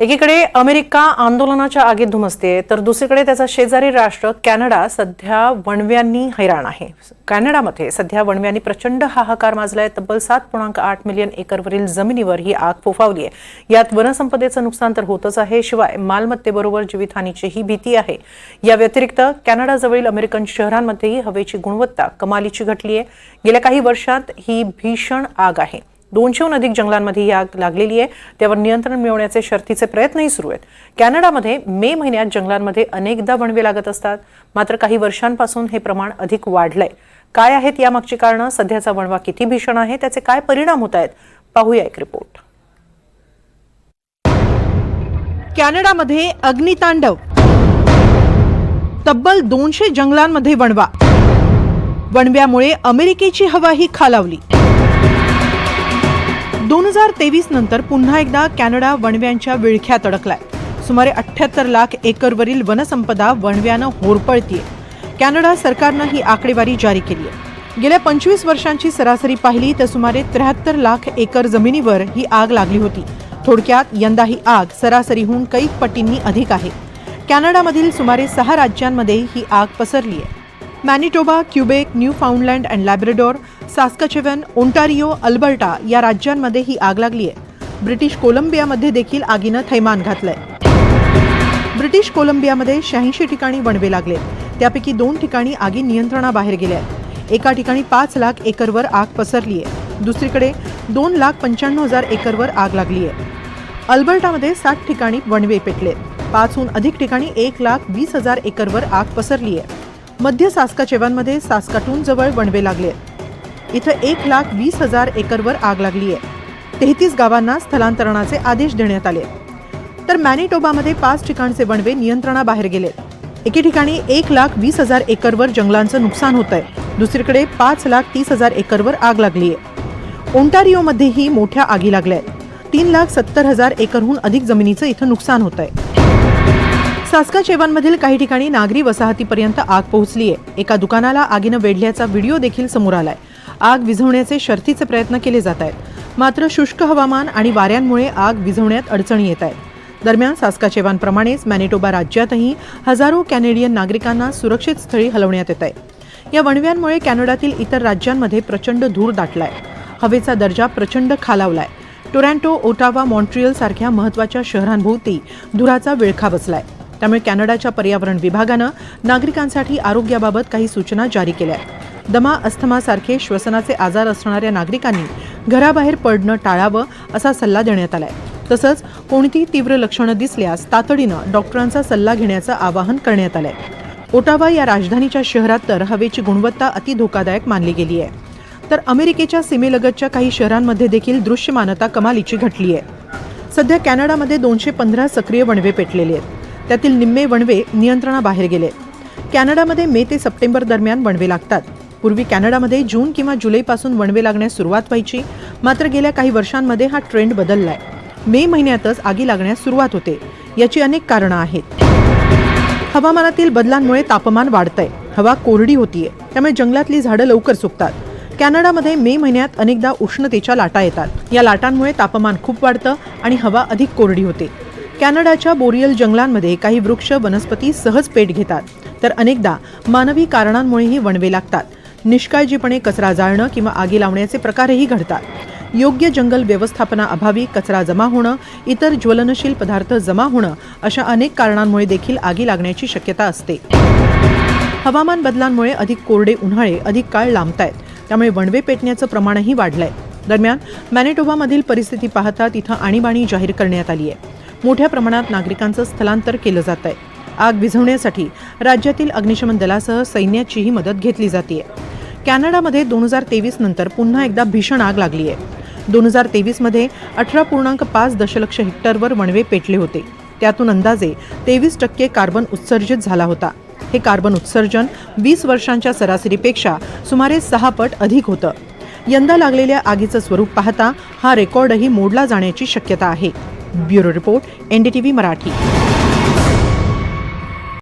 एकीकडे अमेरिका आंदोलनाच्या आगीत धुमसते तर दुसरीकडे त्याचा शेजारी राष्ट्र कॅनडा सध्या वणव्यांनी हैराण आहे। कॅनडामध्ये सध्या वणव्यांनी प्रचंड हाहाकार माजलाय। तब्बल 7.8 मिलियन एकरवरील जमिनीवर ही आग फोफावली आहे। यात वनसंपदेचं नुकसान तर होतच आहे, शिवाय मालमत्तेबरोबर जीवितहानीचीही भीती आहे। या व्यतिरिक्त कॅनडाजवळील अमेरिकन शहरांमध्येही हवेची गुणवत्ता कमालीची घटली आहे। गेल्या काही वर्षात ही भीषण आग आहे। 200हून अधिक जंगलांमध्ये ही आग लागलेली आहे। त्यावर नियंत्रण मिळवण्याचे शर्थीचे प्रयत्नही सुरू आहेत। कॅनडामध्ये मे महिन्यात जंगलांमध्ये अनेकदा वणवे लागत असतात, मात्र काही वर्षांपासून हे प्रमाण अधिक वाढलंय। काय आहेत यामागची कारणं, सध्याचा वणवा किती भीषण आहे, त्याचे काय परिणाम होत आहेत, पाहूया एक रिपोर्ट। कॅनडामध्ये अग्नितांडव, तब्बल 200 जंगलांमध्ये वणवा। वणव्यामुळे अमेरिकेची हवाही खालावली। 2023 नंतर पुन्हा एकदा कॅनडा वणव्यांच्या विळख्यात अडकलाय। सुमारे 78 लाख एकरवरील वनसंपदा वणव्यानं होरपळतीये। कॅनडा सरकारनं ही आकडेवारी जारी केली आहे। गेल्या 25 वर्षांची सरासरी पाहिली तर सुमारे 73 लाख एकर जमिनीवर ही आग लागली होती। थोडक्यात यंदा ही आग सरासरीहून कैक पटींनी अधिक आहे। कॅनडामधील सुमारे 6 राज्यांमध्ये ही आग पसरली आहे। Manitoba, Quebec, Newfoundland and Labrador, Saskatchewan, Ontario, Alberta या राज्यांमध्ये ही आग लागली आहे। ब्रिटिश कोलंबियामध्ये देखील आगीनं थैमान घातलंय। ब्रिटिश कोलंबियामध्ये 86 ठिकाणी वणवे लागले, त्यापैकी 2 ठिकाणी आगी नियंत्रणाबाहेर गेल्या आहेत। एका ठिकाणी 5 लाख एकरवर आग पसरली आहे, दुसरीकडे 2,95,000 एकरवर आग लागली आहे। अल्बर्टामध्ये 60 ठिकाणी वणवे पेटले, 5हून अधिक ठिकाणी 1,20,000 एकरवर आग पसरली आहे। मध्य सास्काचेवनमध्ये सास्काटून जवळ वणवे लागले, इथं 1,20,000 एकरवर आग लागली आहे। 33 गावांना स्थलांतरणाचे आदेश देण्यात आले। तर मॅनिटोबामध्ये 5 ठिकाणचे वणवे नियंत्रणाबाहेर गेले। एके ठिकाणी 1,20,000 एकरवर जंगलांचं नुकसान होत आहे, दुसरीकडे 5,30,000 एकरवर आग लागली आहे। ओंटारियोमध्येही मोठ्या आगी लागल्या आहेत। 3,70,000 एकरहून अधिक जमिनीचं इथं नुकसान होत आहे। सास्काचेवनमधील काही ठिकाणी नागरी वसाहतीपर्यंत आग पोहोचली आहे। एका दुकानाला आगीनं वेढल्याचा व्हिडिओ देखील समोर आलाय। आग विझवण्याचे शर्थीचे प्रयत्न केले जात आहेत, मात्र शुष्क हवामान आणि वाऱ्यांमुळे आग विझवण्यात अडचणी येत आहेत। दरम्यान सास्काचेवनप्रमाणेच मॅनिटोबा राज्यातही हजारो कॅनेडियन नागरिकांना सुरक्षित स्थळी हलवण्यात येत आहे। या वणव्यांमुळे कॅनडातील इतर राज्यांमध्ये प्रचंड धूर दाटलाय। हवेचा दर्जा प्रचंड खालावलाय। टोरंटो, ओटावा, मॉन्ट्रियल सारख्या महत्त्वाच्या शहरांभोवती धुराचा विळखा बसलाय। त्यामुळे कॅनडाच्या पर्यावरण विभागानं नागरिकांसाठी आरोग्याबाबत काही सूचना जारी केल्या आहेत। दमा, अस्थमासारखे श्वसनाचे आजार असणाऱ्या नागरिकांनी घराबाहेर पडणं टाळावं असा सल्ला देण्यात आलाय। तसंच कोणतीही तीव्र लक्षणं दिसल्यास तातडीनं डॉक्टरांचा सल्ला घेण्याचं आवाहन करण्यात आलंय। ओटावा या राजधानीच्या शहरात तर हवेची गुणवत्ता अति धोकादायक मानली गेली आहे। तर अमेरिकेच्या सीमेलगतच्या काही शहरांमध्ये देखील दृश्यमानता कमालीची घटली आहे। सध्या कॅनडामध्ये 215 सक्रिय वणवे पेटलेले आहेत, त्यातील निम्मे वणवे नियंत्रणाबाहेर गेले। कॅनडामध्ये मे ते सप्टेंबर दरम्यान वणवे लागतात। पूर्वी कॅनडामध्ये जून किंवा जुलैपासून वणवे लागण्यास सुरुवात व्हायची, मात्र गेल्या काही वर्षांमध्ये हा ट्रेंड बदललाय। मे महिन्यातच आगी लागण्यास सुरुवात होते। याची अनेक कारणं आहेत। हवामानातील बदलांमुळे तापमान वाढतंय, हवा कोरडी होतीये, त्यामुळे जंगलातली झाडं लवकर सुकतात। कॅनडामध्ये मे महिन्यात अनेकदा उष्णतेच्या लाटा येतात। या लाटांमुळे तापमान खूप वाढतं आणि हवा अधिक कोरडी होते। कॅनडाच्या बोरियल जंगलांमध्ये काही वृक्ष वनस्पती सहज पेट घेतात, तर अनेकदा मानवी कारणांमुळेही वणवे लागतात। निष्काळजीपणे कचरा जाळणं किंवा आगी लावण्याचे प्रकारही घडतात। योग्य जंगल व्यवस्थापनाअभावी कचरा जमा होणं, इतर ज्वलनशील पदार्थ जमा होणं अशा अनेक कारणांमुळे देखील आगी लागण्याची शक्यता असते। हवामान बदलांमुळे अधिक कोरडे उन्हाळे अधिक काळ लांबतायत, त्यामुळे वणवे पेटण्याचं प्रमाणही वाढलंय। दरम्यान मॅनिटोबामधील परिस्थिती पाहता तिथं आणीबाणी जाहीर करण्यात आली आहे। मोठ्या प्रमाणात नागरिकांचं स्थलांतर केलं जात आहे। आग विझवण्यासाठी राज्यातील अग्निशमन दलासह सैन्याचीही मदत घेतली जाते। कॅनडामध्ये 2023 नंतर पुन्हा एकदा भीषण आग लागली आहे। 2023 18.5 दशलक्ष हेक्टरवर वणवे पेटले होते। त्यातून अंदाजे 23% कार्बन उत्सर्जित झाला होता। हे कार्बन उत्सर्जन 20 वर्षांच्या सरासरीपेक्षा सुमारे 6 पट अधिक होतं। यंदा लागलेल्या आगीचं स्वरूप पाहता हा रेकॉर्डही मोडला जाण्याची शक्यता आहे। Bureau report, NDTV Marathi.